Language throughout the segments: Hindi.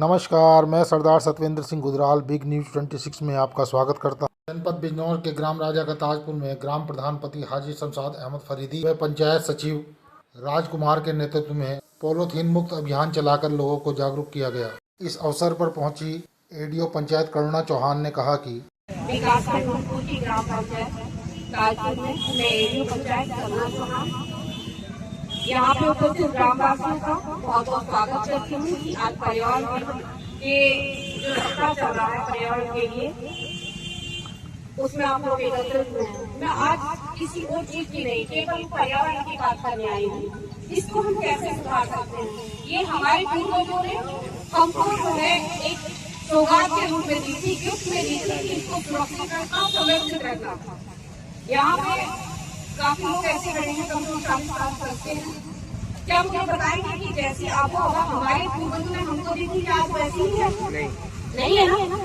नमस्कार, मैं सरदार सतविंद्र सिंह गुजराल बिग न्यूज 26 में आपका स्वागत करता हूं। जनपद बिजनौर के ग्राम राजा का ताजपुर में ग्राम प्रधानपति हाजी शमशाद अहमद फरीदी व पंचायत सचिव राजकुमार के नेतृत्व में पॉलीथीन मुक्त अभियान चलाकर लोगों को जागरूक किया गया। इस अवसर पर पहुंची एडीओ पंचायत करुणा चौहान ने कहा कि विकासखंड की ग्राम पंचायत ताजपुर में मैं एडीओ पंचायत करुणा चौहान यहाँ पे उपस्थित ग्रामवासियों का बहुत बहुत स्वागत करती हूँ कि आज पर्यावरण के जो सप्ताह चल रहा है पर्यावरण के लिए, उसमें आप लोग एकत्रित हुए हैं। मैं आज किसी और चीज की नहीं, केवल पर्यावरण की बात करने आई हूँ। इसको हम कैसे सुधार सकते हैं? ये हमारे पूर्वजों ने हमको जो है एक सौगात के रूप में दी थी, गिफ्ट में दी थी, इसको सुरक्षित रखना, संरक्षित रखना। यहाँ पे काफी लोग ऐसे खड़े हैं, कम से कम 40 साल करते हैं। क्या मुझे बताएंगे कि जैसी आबो हवा हमारे पूर्वजों ने हमको दी थी, आज वैसी ही है? नहीं है ना?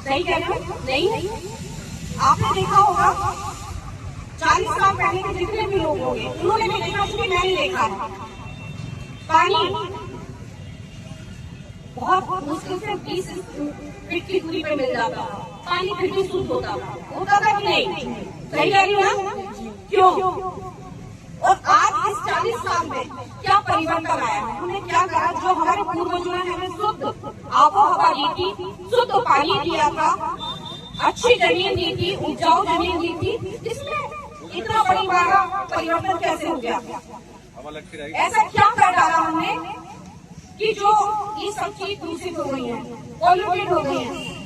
सही कह रहे हो? नहीं। आपने देखा होगा 40 साल पहले के जितने भी लोग होंगे उन्होंने भी देखा, उसमें मैंने देखा है पानी बहुत मुश्किल से 20 फीट की दूरी पे मिल जाता, पानी फिर भी शुद्ध होता था कि नहीं? सही कह रही हूँ ना? क्यों? और आज इस 40 साल में क्या परिवर्तन आया है? हमने क्या करा? जो हमारे पूर्वजों ने हमें शुद्ध आबोहवा दी थी, शुद्ध पानी दिया था, अच्छी जमीन दी थी, उपजाऊ जमीन दी थी, इसमें इतना बड़ा परिवर्तन कैसे हो गया? ऐसा क्या कर डाला हमने कि जो ये सब चीज दूषित हो गई है, पॉल्यूटेड हो गई है?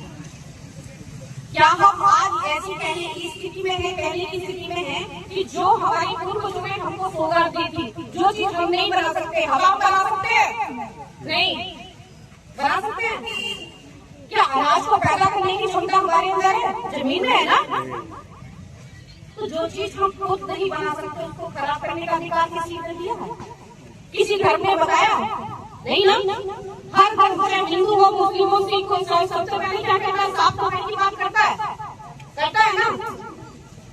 क्या हम आज ऐसी कहने की स्थिति में है कि जो हमारी पूर्वजों ने हमको सौगात दी थी, जो चीज हम नहीं बना सकते, हवा बना सकते हैं? नहीं बना सकते हैं। क्या अनाज को पैदा करने की क्षमता हमारे अंदर है? जमीन में है ना? तो जो चीज हम खुद नहीं बना सकते उसको खराब करने का अधिकार किसी ने दिया है? किसी धर्म ने बताया? नहीं ना? हर धर्म, चाहे हिंदू हो, मुस्लिम हो, सिख हो, ईसाई, सबसे पहले क्या कहता है? साफ सफाई की बात करता है ना?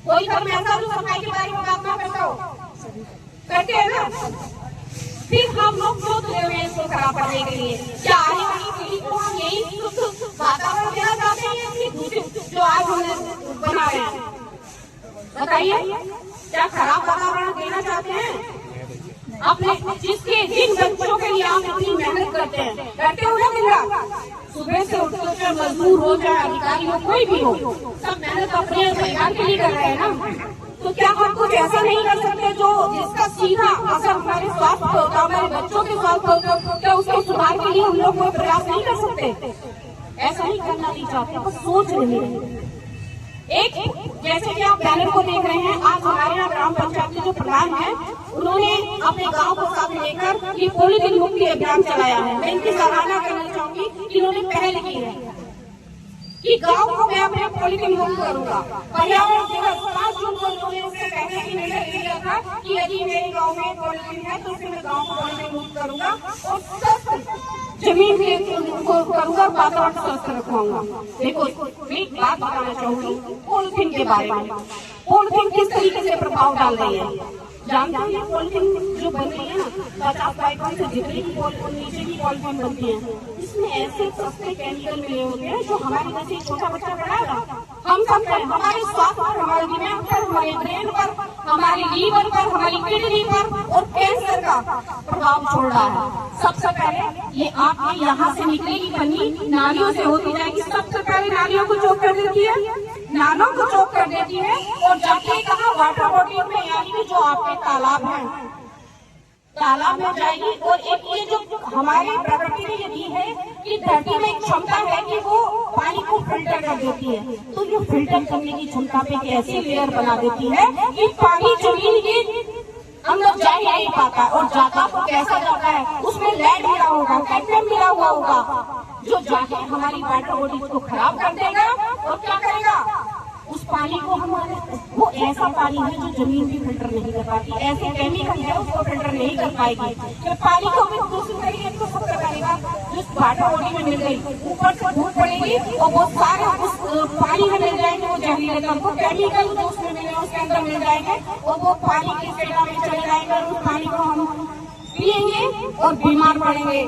कोई धर्म ऐसा जो सफाई के बारे में बात ना करता हो? करते हैं ना? फिर हम लोग क्यों तुले हुए इसको खराब करने के लिए? क्या आने वाली पीढ़ी को हम यही वातावरण देना चाहते हैं कि दूसरे जो आज हमने बनाए हैं? बताइए, क्या खराब वातावरण देना चाहते हैं? अपने जिन बच्चों के लिए आप इतनी मेहनत करते हो ना दिन रात, सुबह से उठकर चाहे मजदूर हो, चाहे अधिकारी हो, कोई भी हो, सब मेहनत अपने परिवार के लिए कर रहे हैं ना? तो क्या हम कुछ ऐसा नहीं कर सकते जो जिसका सीधा असर हमारे स्वास्थ्य पर होता, हमारे बच्चों के स्वास्थ्य पर होता? क्या उसके सुधार के लिए हम लोग कोई प्रयास नहीं कर सकते? ऐसा ही करना नहीं चाहते, बस सोच नहीं रहे। एक जैसे कि आप बैनर को देख रहे हैं, आज हमारे यहाँ ग्राम पंचायत के जो प्रधान हैं उन्होंने अपने गांव को साथ लेकर ये पॉलीथीन मुक्ति अभियान चलाया है। मैं इनकी सराहना करना चाहूंगी कि इन्होंने पहल की है कि गांव को मैं अपने पॉलीथीन मुक्त करूंगा। पर्यावरण दिवस 5 जून को इन्होंने उससे पहले ही निर्णय लिया था कि यदि मेरे गाँव में पॉलीथीन है तो फिर मैं गाँव को पॉलीथीन मुक्त करूंगा और सब जमीन के करूंगा, वातावरण स्वस्थ रखूंगा। देखो, एक बात बताना चाहूंगी पॉलीथीन के बारे में। पॉलीथीन किस तरीके से प्रभाव डाल रही है जानते हैं? पॉलीथीन जो बन रही है ना, 50 माइक्रोन से जितनी की नीचे की पॉलीथीन बनती है, इसमें ऐसे सस्ते केमिकल मिले होते हैं जो हमारे जैसे छोटा बच्चा बनाएगा, हम सब पर, हमारे स्वास्थ्य पर, हमारे दिमाग पर, हमारे ब्रेन पर, हमारे लीवर पर, हमारी किडनी पर और कैंसर का प्रभाव छोड़ रहा है। सबसे पहले ये आपके यहाँ से निकलेगी पन्नी, नालियों से होती जाएगी, सबसे पहले नालियों को चौक कर देती है, नालों को चौक कर देती है और जाके कहा वाटर बॉडी में, यानी कि जो आपके तालाब है, तालाब में जाएगी। और एक ये जो हमारी प्रकृति ने ये दी है कि धरती में एक क्षमता है कि वो पानी को फिल्टर कर देती है, तो जो फिल्टर करने की क्षमता पे एक ऐसी लेयर बना देती है कि पानी जमीन के अंदर जा ही नहीं पाता, और जाता तो कैसा जाता है? उसमें लेड मिला होगा, कैडमियम मिला हुआ होगा, जो जाके हमारी वाटर बॉडी को खराब कर देगा। और क्या करेगा? उस पानी को हमारे, वो ऐसा पानी है जो जमीन भी फिल्टर नहीं कर पाती, ऐसे केमिकल है उसको फिल्टर नहीं कर पाएगी। तो पानी को भी दूसरी तरीके से सबसे करेगा, जो वाटर बॉडी में मिल गई, ऊपर से धूप पड़ेगी और वो सारे उस पानी में मिल जाएंगे, वो जहरीले तत्व, वो केमिकल जो उसमें मिले उसके अंदर मिल जाएंगे और वो पानी की सेवा में चले जाएंगे और उस पानी को हम पिएंगे और बीमार पड़ेंगे।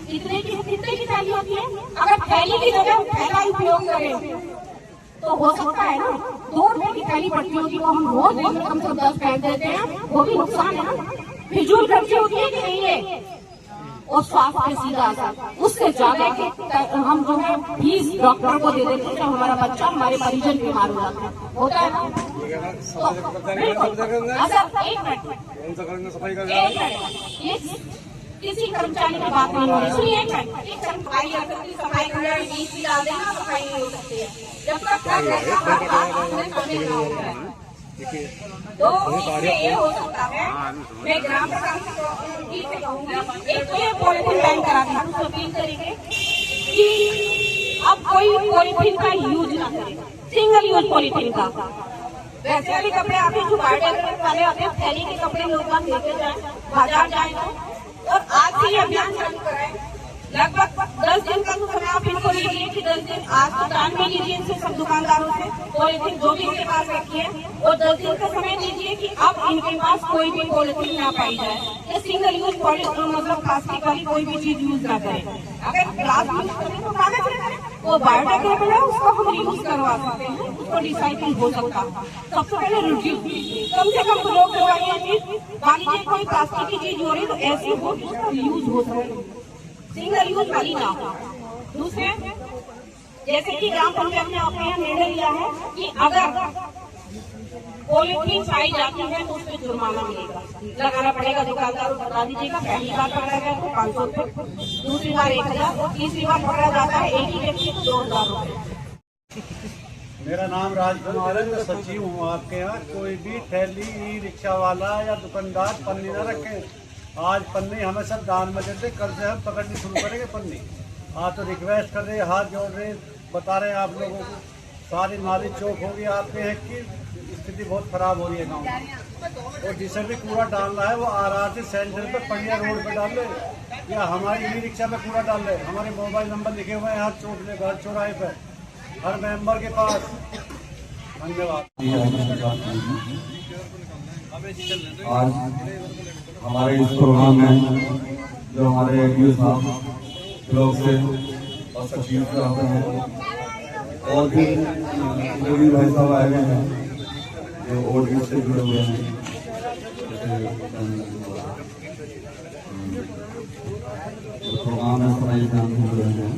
कितने की थैली होती है? अगर थैली की जगह थैला उपयोग करें तो हो सकता है ना 2 रुपए की थैली पड़ती होगी, वो हम रोज दिन में कम से कम 10 फेंक देते हैं, वो भी नुकसान है ना, फिजूल खर्ची होती है कि नहीं है? और स्वास्थ्य पे सीधा असर उससे ज्यादा कि हम जो है फीस डॉक्टर को दे देते हैं, जब हमारा बच्चा हमारे परिजन बीमार हो जाता है, होता है ना। तो किसी कर्मचारी की बात नहीं हो रही, सुनिए एक सफाई सफाई डाल देना, सफाई नहीं हो सकती है जब तक तो ये हो सकता है। मैं ग्राम प्रधान की कहूँगी, एक तो ये पॉलिथीन बैन करा था, उसको अपील करेंगे कि अब कोई पॉलिथीन का यूज ना करे, सिंगल यूज पॉलिथीन का। वैसे वाले कपड़े आते हैं जो बायोडिग्रेडेबल वाले आते हैं, थैली के कपड़े लोग लेके जाए, बाजार जाए और आज से ये अभियान चालू कराए। लगभग 10 दिन का तो समय आप इनको लीजिए कि 10 दिन आज तो दान में लीजिए इनसे, सब दुकानदारों से, पॉलिथीन जो भी इनके पास रखी है, और 10 दिन का समय दीजिए कि अब इनके पास कोई भी पॉलिथीन ना पाई जाए, या सिंगल यूज पॉलिथीन मतलब प्लास्टिक वाली कोई भी चीज यूज ना करें। अगर ग्लास यूज करें तो कागज करें, वो बायोडिग्रेडेबल है, उसको हम यूज करवा सकते हैं, उसको रिसाइकिल हो सकता है। सबसे पहले रिड्यूस, कम से कम लोग मान लीजिए कोई प्लास्टिक की चीज हो रही तो ऐसी हो यूज हो सके, सिंगल यूज वाली ना हो। दूसरे, जैसे कि ग्राम पंचायत ने अपने यहाँ निर्णय लिया है कि अगर पॉलिथीन पाई जाती है तो उस पर जुर्माना मिलेगा, लगाना पड़ेगा, दुकानदार को बता दीजिएगा। पहली बार पकड़ा गया तो 500 रुपये, दूसरी बार 1000 और तीसरी बार पकड़ा जाता है एक ही व्यक्ति को 2000 रुपये। मेरा नाम राजकुमार है, मैं सचिव हूँ आपके यहाँ। कोई भी थैली ई रिक्शा वाला या दुकानदार पन्नी न रखे। आज पन्नी हमें सब दान में देते, कल से हम पकड़नी शुरू करेंगे पन्नी। आज तो रिक्वेस्ट कर रहे, हाथ जोड़ रहे, बता रहे हैं आप लोगों को, सारी नाली चौक होगी आपके यहाँ की, स्थिति बहुत खराब हो रही है गाँव में। और जिसे भी कूड़ा डालना है वो आराम से सेंटर पे पंडिया रोड पे डाल ले, या हमारी ई रिक्शा पे कूड़ा डाल ले। हमारे मोबाइल नंबर लिखे हुए हैं यहाँ घर चौराहे पे, हर मेंबर के पास। धन्यवाद। आज हमारे इस प्रोग्राम में जो हमारे एडीओ साहब ब्लॉक से और सचिव से आते हैं और भी रवि भाई साहब आए हुए हैं जो ऑडियो से जुड़े हुए हैं, प्रोग्राम में समाज ध्यान से जुड़े हैं।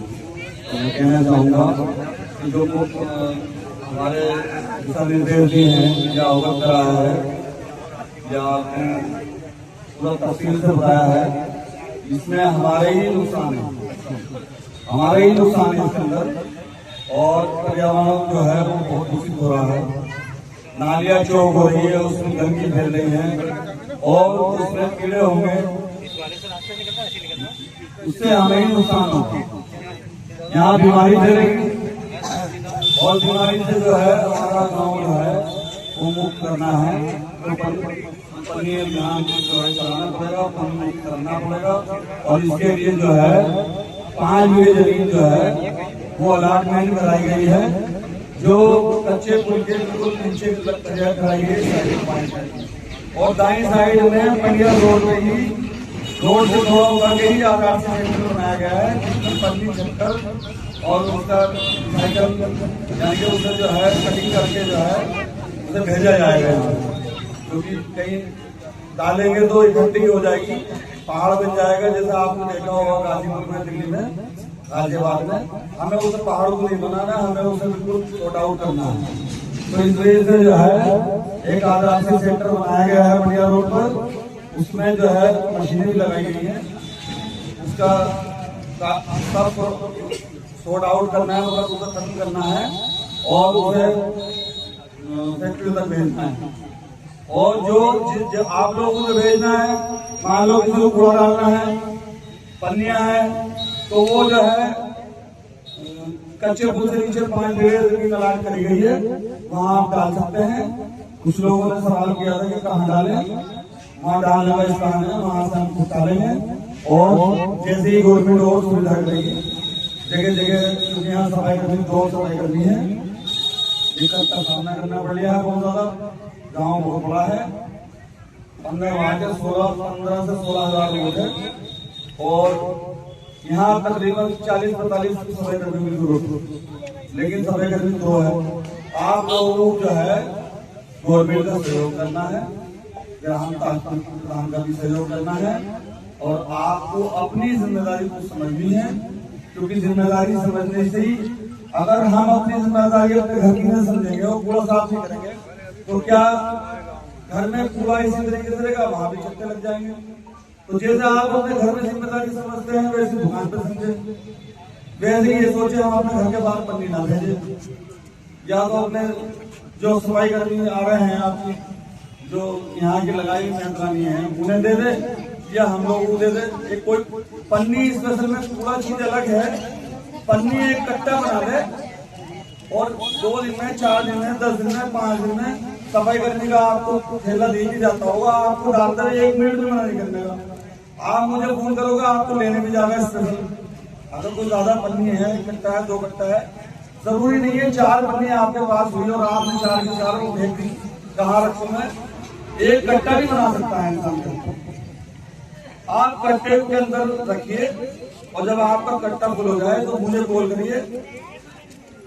तो मैं कहना चाहूँगा कि जो हमारे दिशा निर्देश दिए हैं या अवगत कराया है या पूरा तफसील से बताया है, इसमें हमारे ही नुकसान है, हमारे ही नुकसान है इसके अंदर। और पर्यावरण जो है वो बहुत दूषित हो रहा है, नालियाँ चौक हो रही है, उसमें गंदगी फैल रही है और उसमें कीड़े होंगे, उससे हमें ही नुकसान होगा। यहाँ बीमारी फैलेगी और बीमारी से जो है हमारा गाँव जो है वो मुक्त करना है तो पनीर ध्यान जो है चलाना पड़ेगा, पानी मुक्त करना पड़ेगा। और इसके लिए जो है 5 बीघे जमीन जो है वो अलाटमेंट कराई गई है, जो कच्चे पुल के बिल्कुल नीचे कराई गई। और दाई साइड में पंडिया रोड पे ही, रोड से थोड़ा उतर के ही आधार सेंटर बनाया गया है, जिसमें पन्नी चक्कर और उसका साइकिल यानी कि उसे जो है कटिंग करके जो है उसे भेजा जाएगा। क्योंकि कहीं डालेंगे तो इकट्ठी हो जाएगी, पहाड़ बन जाएगा। जैसे आपने देखा होगा गाजीपुर में, दिल्ली में, गाजियाबाद में, हमें उस पहाड़ को नहीं बनाना है, हमें उसे बिल्कुल शॉर्ट आउट करना है। तो इस वजह से जो है एक आदिवासी सेंटर बनाया गया है बढ़िया रोड पर, उसमें जो है मशीनें भी लगाई गई है, उसका सब शॉर्ट आउट करना है, मतलब उसे खत्म करना है और उसे फैक्ट्री तक भेजना है। और जो आप लोगों को भेजना है, मान लो किसी को कूड़ा डालना है, पन्नियां हैं, तो वो जो है कच्चे पुल से नीचे 5 बीघे जमीन अलाट करी गई है, वहां आप डाल सकते हैं। कुछ लोगों ने सवाल किया था कि कहाँ डालें, वहाँ डालने का स्थान है, वहां से हम डालेंगे। और जैसे ही गवर्नमेंट और सुविधा करेगी, जगह जगह क्योंकि यहाँ सफाई करनी, 2 सफाई करनी है, दिक्कत का सामना करना पड़ रहा है बहुत ज्यादा। गांव बहुत बड़ा है, 15 से 16 हजार लोग हैं और यहाँ तकरीबन 40-45 सफाई कर्मी की जरूरत है, लेकिन सफाई कर्मी 2 है। आप लोगों को जो है गवर्नमेंट का सहयोग करना है, ग्राम प्रधान का भी सहयोग करना है, और आपको अपनी जिम्मेदारी को समझनी है, क्योंकि जिम्मेदारी समझने से ही, अगर हम अपनी जिम्मेदारी अपने घर की नहीं समझेंगे और कूड़ा साफ नहीं करेंगे, तो क्या घर में कूड़ा इसी तरीके से रहेगा, वहां भी चक्के लग जाएंगे। तो जैसे आप अपने घर में जिम्मेदारी समझते हैं, वैसे दुकान पर समझे, वैसे ये सोचे हम अपने घर के बाहर पन्नी ना भेजे, या तो अपने जो सफाई कर्मी आ रहे हैं आपकी, जो यहाँ की लगाई मेहनतानी है, उन्हें दे दे, या हम लोग को दे दे। एक कोई पन्नी स्पेशल में पूरा चीज अलग है, पन्नी एक कट्टा बना दे, और 2 दिन में, 4 दिन में, 10 दिन में, 5 दिन में सफाई करने का आपको ठेला दे ही जाता होगा, आपको डालता है 1 मिनट में मना नहीं करने का। आप मुझे फोन करोगे, आपको लेने भी जाएगा स्पेशल। अगर कोई ज्यादा पन्नी है, 1 कट्टा है, 2 कट्टा है, जरूरी नहीं है 4 पन्नी आपके पास हुई और आपने 4 की 4 को फेंक दी, कहाँ रखूं मैं? 1 कट्टा भी बना सकता है इंसान। आप कट्टे के अंदर रखिए, और जब आपका कट्टा फुल हो जाए तो मुझे कॉल करिए,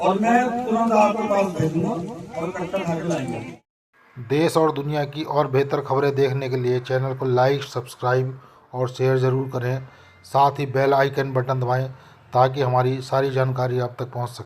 और मैं तुरंत आपके पास भेजूंगा और कट्टा खा के लाएंगे। देश और दुनिया की और बेहतर खबरें देखने के लिए चैनल को लाइक, सब्सक्राइब और शेयर ज़रूर करें। साथ ही बेल आइकन बटन दबाएं ताकि हमारी सारी जानकारी आप तक पहुंच सके।